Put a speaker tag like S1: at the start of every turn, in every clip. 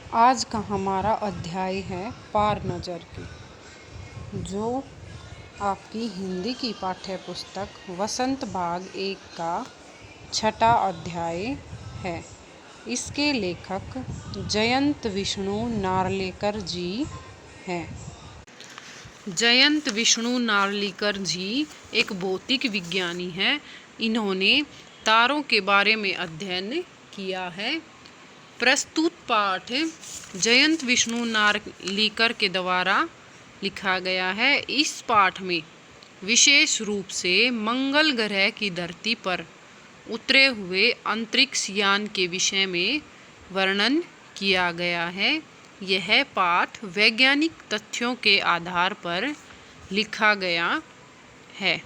S1: आज का हमारा अध्याय है पार नज़र की, जो आपकी हिंदी की पाठ्य पुस्तक वसंत भाग 1 का 6वां अध्याय है। इसके लेखक जयंत विष्णु नार्लेकर जी हैं। जयंत विष्णु नार्लेकर जी एक भौतिक विज्ञानी हैं। इन्होंने तारों के बारे में अध्ययन किया है। प्रस्तुत पाठ जयंत विष्णु नार्लेकर के द्वारा लिखा गया है। इस पाठ में विशेष रूप से मंगल ग्रह की धरती पर उतरे हुए अंतरिक्ष यान के विषय में वर्णन किया गया है। यह पाठ वैज्ञानिक तथ्यों के आधार पर लिखा गया है।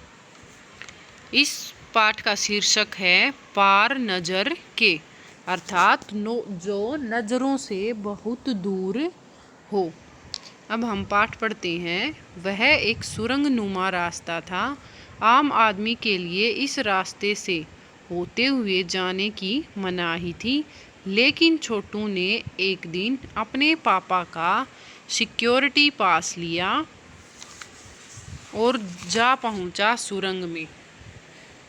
S1: इस पाठ का शीर्षक है पार नज़र के, अर्थात जो नज़रों से बहुत दूर हो। अब हम पाठ पढ़ते हैं। वह एक सुरंग नुमा रास्ता था। आम आदमी के लिए इस रास्ते से होते हुए जाने की मनाही थी, लेकिन छोटू ने एक दिन अपने पापा का सिक्योरिटी पास लिया और जा पहुंचा सुरंग में।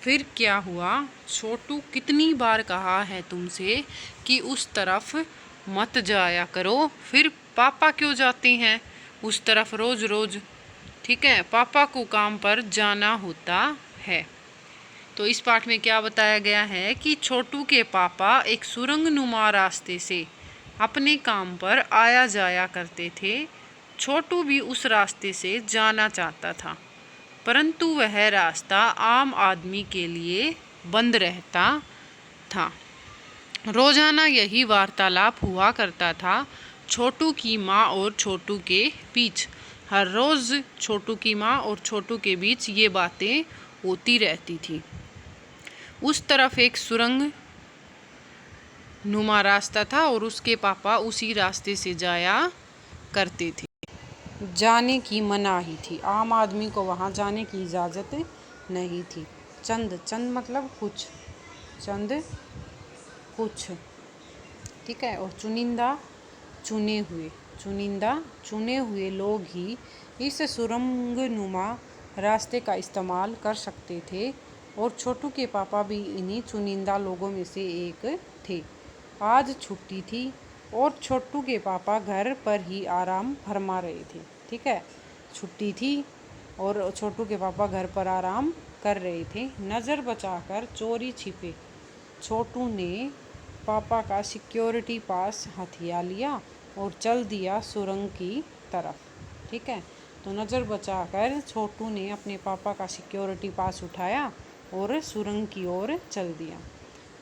S1: फिर क्या हुआ? छोटू, कितनी बार कहा है तुमसे कि उस तरफ मत जाया करो। फिर पापा क्यों जाते हैं उस तरफ रोज रोज? ठीक है, पापा को काम पर जाना होता है। तो इस पाठ में क्या बताया गया है कि छोटू के पापा एक सुरंग नुमा रास्ते से अपने काम पर आया जाया करते थे। छोटू भी उस रास्ते से जाना चाहता था, परंतु वह रास्ता आम आदमी के लिए बंद रहता था। रोजाना यही वार्तालाप हुआ करता था छोटू की माँ और छोटू के बीच। हर रोज़ छोटू की माँ और छोटू के बीच ये बातें होती रहती थी। उस तरफ एक सुरंग नुमा रास्ता था और उसके पापा उसी रास्ते से जाया करते थे। जाने की मनाही थी, आम आदमी को वहाँ जाने की इजाज़त नहीं थी। चंद मतलब कुछ, चंद कुछ, ठीक है। और चुनिंदा चुने हुए लोग ही इस सुरंग नुमा रास्ते का इस्तेमाल कर सकते थे, और छोटू के पापा भी इन्हीं चुनिंदा लोगों में से एक थे। आज छुट्टी थी और छोटू के पापा घर पर ही आराम फरमा रहे थे। ठीक है, छुट्टी थी और छोटू के पापा घर पर आराम कर रहे थे। नज़र बचाकर चोरी छिपे छोटू ने पापा का सिक्योरिटी पास हथिया लिया और चल दिया सुरंग की तरफ। ठीक है, तो नज़र बचाकर छोटू ने अपने पापा का सिक्योरिटी पास उठाया और सुरंग की ओर चल दिया।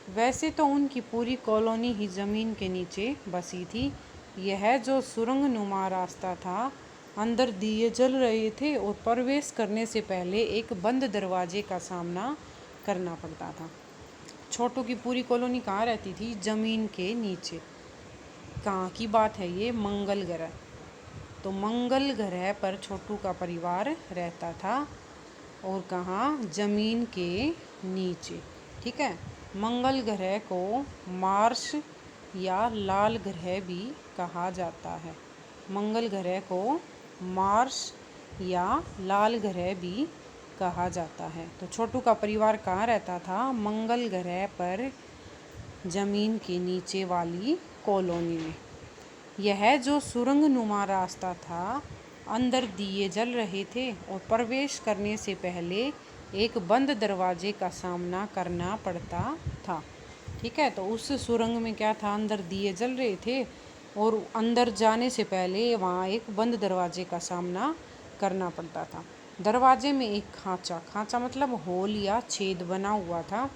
S1: वैसे तो उनकी पूरी कॉलोनी ही ज़मीन के नीचे बसी थी। यह जो सुरंग नुमा रास्ता था, अंदर दिए जल रहे थे और प्रवेश करने से पहले एक बंद दरवाजे का सामना करना पड़ता था। छोटू की पूरी कॉलोनी कहाँ रहती थी? ज़मीन के नीचे। कहाँ की बात है ये? मंगल ग्रह। तो मंगल ग्रह पर छोटू का परिवार रहता था, और कहाँ? ज़मीन के नीचे। ठीक है, मंगल ग्रह को मार्स या लाल ग्रह भी कहा जाता है। मंगल ग्रह को मार्स या लाल ग्रह भी कहा जाता है। तो छोटू का परिवार कहाँ रहता था? मंगल ग्रह पर ज़मीन के नीचे वाली कॉलोनी में। यह जो सुरंग नुमा रास्ता था, अंदर दिए जल रहे थे और प्रवेश करने से पहले एक बंद दरवाजे का सामना करना पड़ता था। ठीक है, तो उस सुरंग में क्या था? अंदर दिए जल रहे थे और अंदर जाने से पहले वहाँ एक बंद दरवाजे का सामना करना पड़ता था। दरवाजे में एक खांचा मतलब होल या छेद बना हुआ था।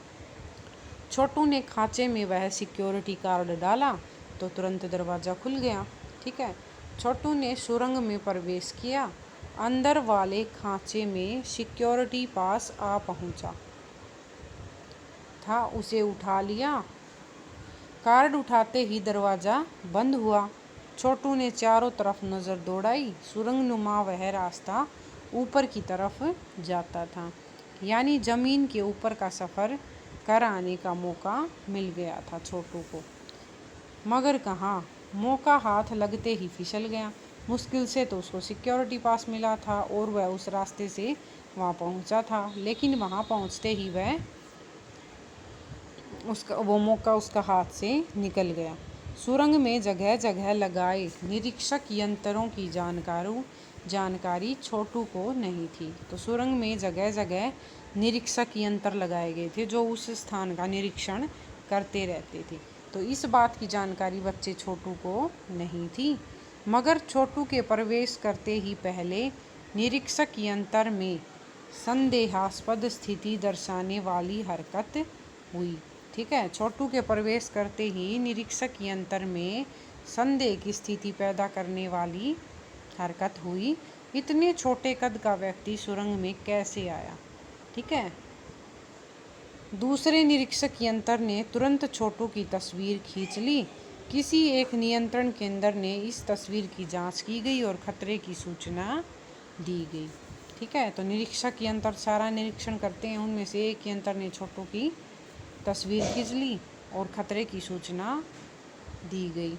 S1: छोटू ने खांचे में वह सिक्योरिटी कार्ड डाला तो तुरंत दरवाज़ा खुल गया। ठीक है, छोटू ने सुरंग में प्रवेश किया। अंदर वाले खांचे में सिक्योरिटी पास आ पहुंचा था, उसे उठा लिया। कार्ड उठाते ही दरवाज़ा बंद हुआ। छोटू ने चारों तरफ नज़र दौड़ाई। सुरंग नुमा वह रास्ता ऊपर की तरफ जाता था, यानी ज़मीन के ऊपर का सफ़र कर आने का मौका मिल गया था छोटू को। मगर कहाँ? मौका हाथ लगते ही फिसल गया। मुश्किल से तो उसको सिक्योरिटी पास मिला था और वह उस रास्ते से वहाँ पहुँचा था, लेकिन वहाँ पहुँचते ही वो मौका उसका हाथ से निकल गया। सुरंग में जगह जगह लगाए निरीक्षक यंत्रों की जानकारी छोटू को नहीं थी। तो सुरंग में जगह जगह निरीक्षक यंत्र लगाए गए थे जो उस स्थान का निरीक्षण करते रहते थे। तो इस बात की जानकारी बच्चे छोटू को नहीं थी, मगर छोटू के प्रवेश करते ही पहले निरीक्षक यंत्र में संदेहास्पद स्थिति दर्शाने वाली हरकत हुई। ठीक है, छोटू के प्रवेश करते ही निरीक्षक यंत्र में संदेह की स्थिति पैदा करने वाली हरकत हुई। इतने छोटे कद का व्यक्ति सुरंग में कैसे आया? ठीक है, दूसरे निरीक्षक यंत्र ने तुरंत छोटू की तस्वीर खींच ली। किसी एक नियंत्रण केंद्र ने इस तस्वीर की जांच की गई और खतरे की सूचना दी गई। ठीक है, तो निरीक्षक यंत्र सारा निरीक्षण करते हैं, उनमें से एक यंत्र ने छोटू की तस्वीर खींच ली और खतरे की सूचना दी गई।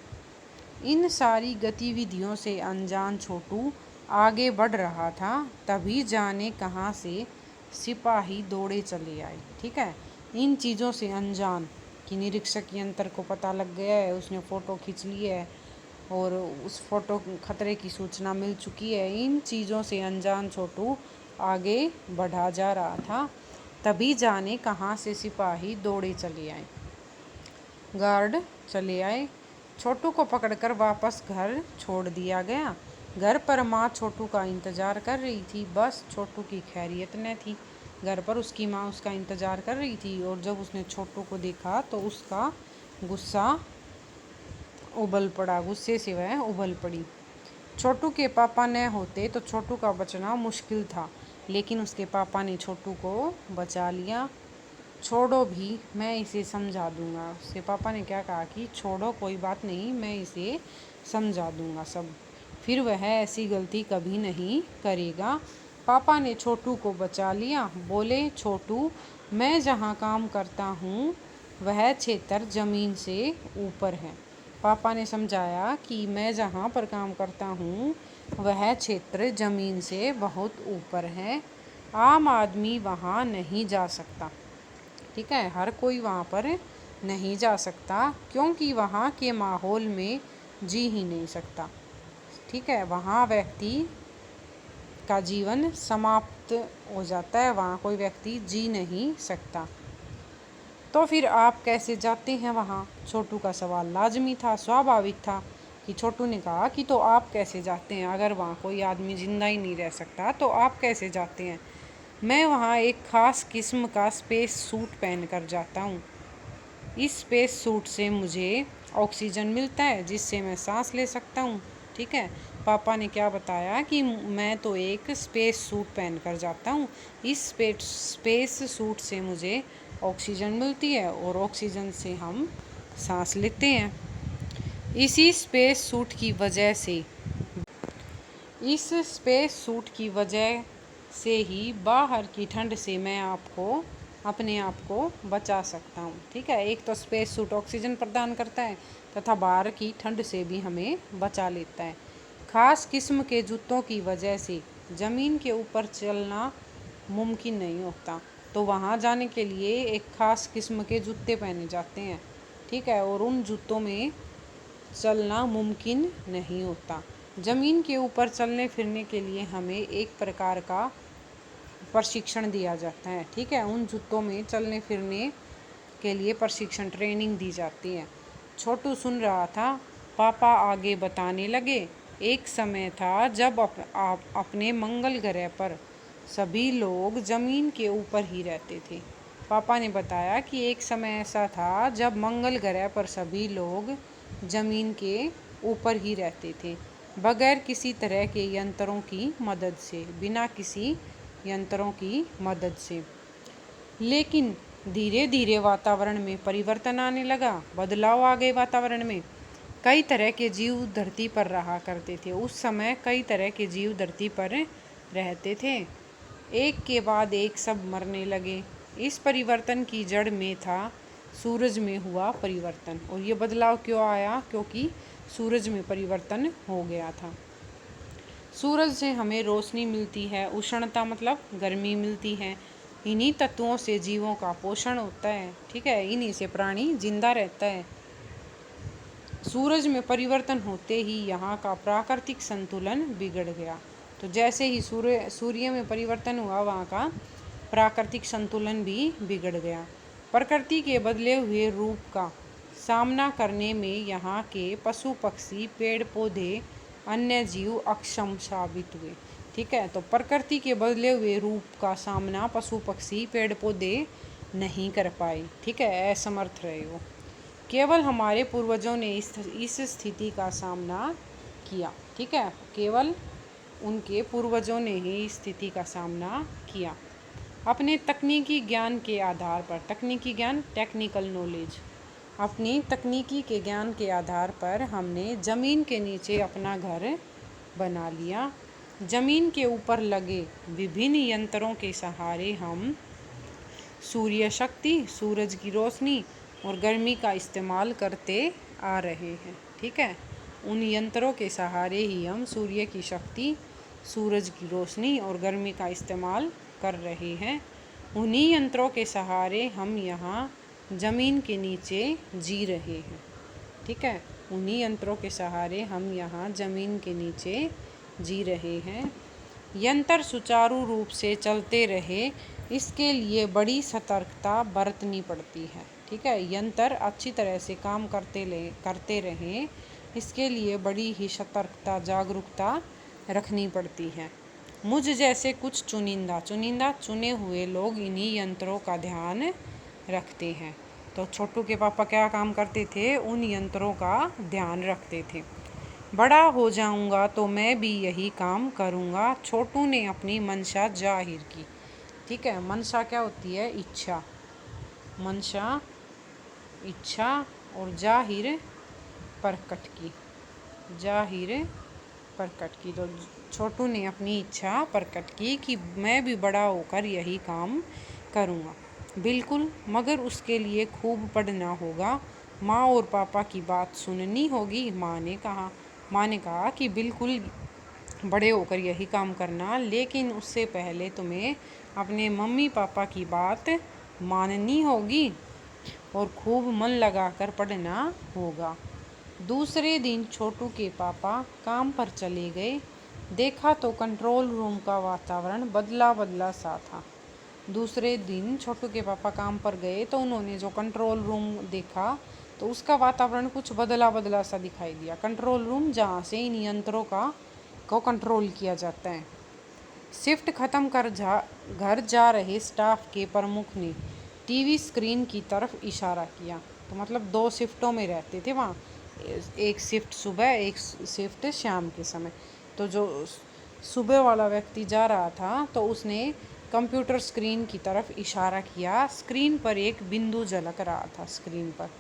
S1: इन सारी गतिविधियों से अनजान छोटू आगे बढ़ रहा था, तभी जाने कहाँ से सिपाही दौड़े चले आए। ठीक है, इन चीज़ों से अनजान कि निरीक्षक यंत्र को पता लग गया है, उसने फ़ोटो खींच ली है और उस फोटो खतरे की सूचना मिल चुकी है, इन चीज़ों से अनजान छोटू आगे बढ़ा जा रहा था, तभी जाने कहाँ से सिपाही दौड़े चले आए, गार्ड चले आए। छोटू को पकड़कर वापस घर छोड़ दिया गया। घर पर माँ छोटू का इंतज़ार कर रही थी, बस छोटू की खैरियत न थी। घर पर उसकी माँ उसका इंतज़ार कर रही थी और जब उसने छोटू को देखा तो उसका गुस्सा उबल पड़ा, गुस्से से वह उबल पड़ी। छोटू के पापा न होते तो छोटू का बचना मुश्किल था, लेकिन उसके पापा ने छोटू को बचा लिया। छोड़ो भी, मैं इसे समझा दूंगा। उसके पापा ने क्या कहा कि छोड़ो, कोई बात नहीं, मैं इसे समझा दूंगा सब, फिर वह ऐसी गलती कभी नहीं करेगा। पापा ने छोटू को बचा लिया। बोले, छोटू, मैं जहाँ काम करता हूँ वह क्षेत्र ज़मीन से ऊपर है। पापा ने समझाया कि मैं जहाँ पर काम करता हूँ वह क्षेत्र ज़मीन से बहुत ऊपर है, आम आदमी वहाँ नहीं जा सकता। ठीक है, हर कोई वहाँ पर नहीं जा सकता, क्योंकि वहाँ के माहौल में जी ही नहीं सकता। ठीक है, वहाँ व्यक्ति का जीवन समाप्त हो जाता है, वहाँ कोई व्यक्ति जी नहीं सकता। तो फिर आप कैसे जाते हैं वहाँ? छोटू का सवाल लाजमी था, स्वाभाविक था कि छोटू ने कहा कि तो आप कैसे जाते हैं? अगर वहाँ कोई आदमी जिंदा ही नहीं रह सकता तो आप कैसे जाते हैं? मैं वहाँ एक ख़ास किस्म का स्पेस सूट पहन कर जाता हूँ। इस स्पेस सूट से मुझे ऑक्सीजन मिलता है जिससे मैं सांस ले सकता हूँ। ठीक है, पापा ने क्या बताया कि मैं तो एक स्पेस सूट पहन कर जाता हूँ, इस स्पेस सूट से मुझे ऑक्सीजन मिलती है और ऑक्सीजन से हम सांस लेते हैं। इसी स्पेस सूट की वजह से ही बाहर की ठंड से मैं अपने आप को बचा सकता हूँ। ठीक है, एक तो स्पेस सूट ऑक्सीजन प्रदान करता है तथा बाहर की ठंड से भी हमें बचा लेता है। खास किस्म के जूतों की वजह से ज़मीन के ऊपर चलना मुमकिन नहीं होता, तो वहाँ जाने के लिए एक ख़ास किस्म के जूते पहने जाते हैं। ठीक है, और उन जूतों में चलना मुमकिन नहीं होता। ज़मीन के ऊपर चलने फिरने के लिए हमें एक प्रकार का प्रशिक्षण दिया जाता है। ठीक है, उन जूतों में चलने फिरने के लिए प्रशिक्षण ट्रेनिंग दी जाती है। छोटू सुन रहा था। पापा आगे बताने लगे, एक समय था जब आप अपने मंगल ग्रह पर सभी लोग ज़मीन के ऊपर ही रहते थे। पापा ने बताया कि एक समय ऐसा था जब मंगल ग्रह पर सभी लोग ज़मीन के ऊपर ही रहते थे, बगैर किसी तरह के यंत्रों की मदद से, बिना किसी यंत्रों की मदद से। लेकिन धीरे धीरे वातावरण में परिवर्तन आने लगा, बदलाव आ गए वातावरण में। कई तरह के जीव धरती पर रहा करते थे। उस समय कई तरह के जीव धरती पर रहते थे, एक के बाद एक सब मरने लगे। इस परिवर्तन की जड़ में था सूरज में हुआ परिवर्तन। और ये बदलाव क्यों आया? क्योंकि सूरज में परिवर्तन हो गया था। सूरज से हमें रोशनी मिलती है, उष्णता मतलब गर्मी मिलती है। इन्हीं तत्वों से जीवों का पोषण होता है, ठीक है, इन्हीं से प्राणी जिंदा रहता है। सूरज में परिवर्तन होते ही यहाँ का प्राकृतिक संतुलन बिगड़ गया। तो जैसे ही सूर्य में परिवर्तन हुआ, वहाँ का प्राकृतिक संतुलन भी बिगड़ गया। प्रकृति के बदले हुए रूप का सामना करने में यहाँ के पशु पक्षी, पेड़ पौधे, अन्य जीव अक्षम साबित हुए। ठीक है, तो प्रकृति के बदले हुए रूप का सामना पशु पक्षी, पेड़ पौधे नहीं कर पाए। ठीक है, असमर्थ रहे वो। केवल हमारे पूर्वजों ने इस स्थिति का सामना किया। ठीक है, केवल उनके पूर्वजों ने ही स्थिति का सामना किया। अपने तकनीकी ज्ञान के आधार पर, तकनीकी ज्ञान टेक्निकल नॉलेज, अपनी तकनीकी के ज्ञान के आधार पर हमने ज़मीन के नीचे अपना घर बना लिया। ज़मीन के ऊपर लगे विभिन्न यंत्रों के सहारे हम सूर्य शक्ति, सूरज की रोशनी और गर्मी का इस्तेमाल करते आ रहे हैं। ठीक है, उन यंत्रों के सहारे ही हम सूर्य की शक्ति, सूरज की रोशनी और गर्मी का इस्तेमाल कर रहे हैं। उन्हीं यंत्रों के सहारे हम यहाँ ज़मीन के नीचे जी रहे हैं। ठीक है, उन्हीं यंत्रों के सहारे हम यहाँ ज़मीन के नीचे जी रहे हैं। यंत्र सुचारू रूप से चलते रहे, इसके लिए बड़ी सतर्कता बरतनी पड़ती है। ठीक है, यंत्र अच्छी तरह से काम करते रहें, इसके लिए बड़ी ही सतर्कता, जागरूकता रखनी पड़ती है। मुझ जैसे कुछ चुनिंदा चुने हुए लोग इन्हीं यंत्रों का ध्यान रखते हैं। तो छोटू के पापा क्या काम करते थे? उन यंत्रों का ध्यान रखते थे। बड़ा हो जाऊंगा तो मैं भी यही काम करूंगा, छोटू ने अपनी मंशा जाहिर की। ठीक है, मंशा क्या होती है? इच्छा। मंशा इच्छा और जाहिर प्रकट की, जाहिर प्रकट की। तो छोटू ने अपनी इच्छा प्रकट की कि मैं भी बड़ा होकर यही काम करूँगा। बिल्कुल, मगर उसके लिए खूब पढ़ना होगा, माँ और पापा की बात सुननी होगी। माँ ने कहा कि बिल्कुल बड़े होकर यही काम करना, लेकिन उससे पहले तुम्हें अपने मम्मी पापा की बात माननी होगी और खूब मन लगाकर पढ़ना होगा। दूसरे दिन छोटू के पापा काम पर चले गए। देखा तो कंट्रोल रूम का वातावरण बदला बदला सा था। दूसरे दिन छोटू के पापा काम पर गए तो उन्होंने जो कंट्रोल रूम देखा तो उसका वातावरण कुछ बदला बदला सा दिखाई दिया। कंट्रोल रूम जहाँ से इन यंत्रों को कंट्रोल किया जाता है। शिफ्ट ख़त्म कर घर जा रहे स्टाफ के प्रमुख ने टीवी स्क्रीन की तरफ इशारा किया। तो मतलब 2 शिफ्टों में रहते थे वहाँ, एक शिफ्ट सुबह, एक शिफ्ट शाम के समय। तो जो सुबह वाला व्यक्ति जा रहा था तो उसने कंप्यूटर स्क्रीन की तरफ इशारा किया। स्क्रीन पर एक बिंदु झलक रहा था। स्क्रीन पर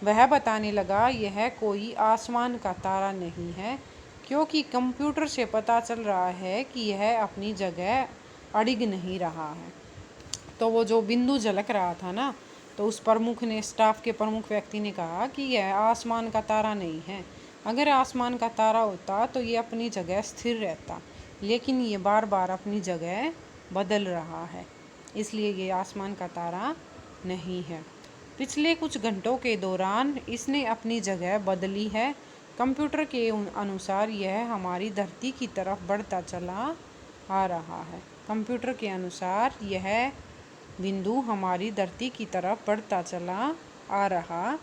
S1: वह बताने लगा, यह कोई आसमान का तारा नहीं है, क्योंकि कंप्यूटर से पता चल रहा है कि यह अपनी जगह अड़िग नहीं रहा है। तो वो जो बिंदु झलक रहा था ना, तो उस प्रमुख ने, स्टाफ के प्रमुख व्यक्ति ने कहा कि यह आसमान का तारा नहीं है। अगर आसमान का तारा होता तो ये अपनी जगह स्थिर रहता, लेकिन ये बार बार अपनी जगह बदल रहा है, इसलिए ये आसमान का तारा नहीं है। पिछले कुछ घंटों के दौरान इसने अपनी जगह बदली है। कंप्यूटर के अनुसार यह हमारी धरती की तरफ बढ़ता चला आ रहा है। कंप्यूटर के अनुसार यह बिंदु हमारी धरती की तरफ बढ़ता चला आ रहा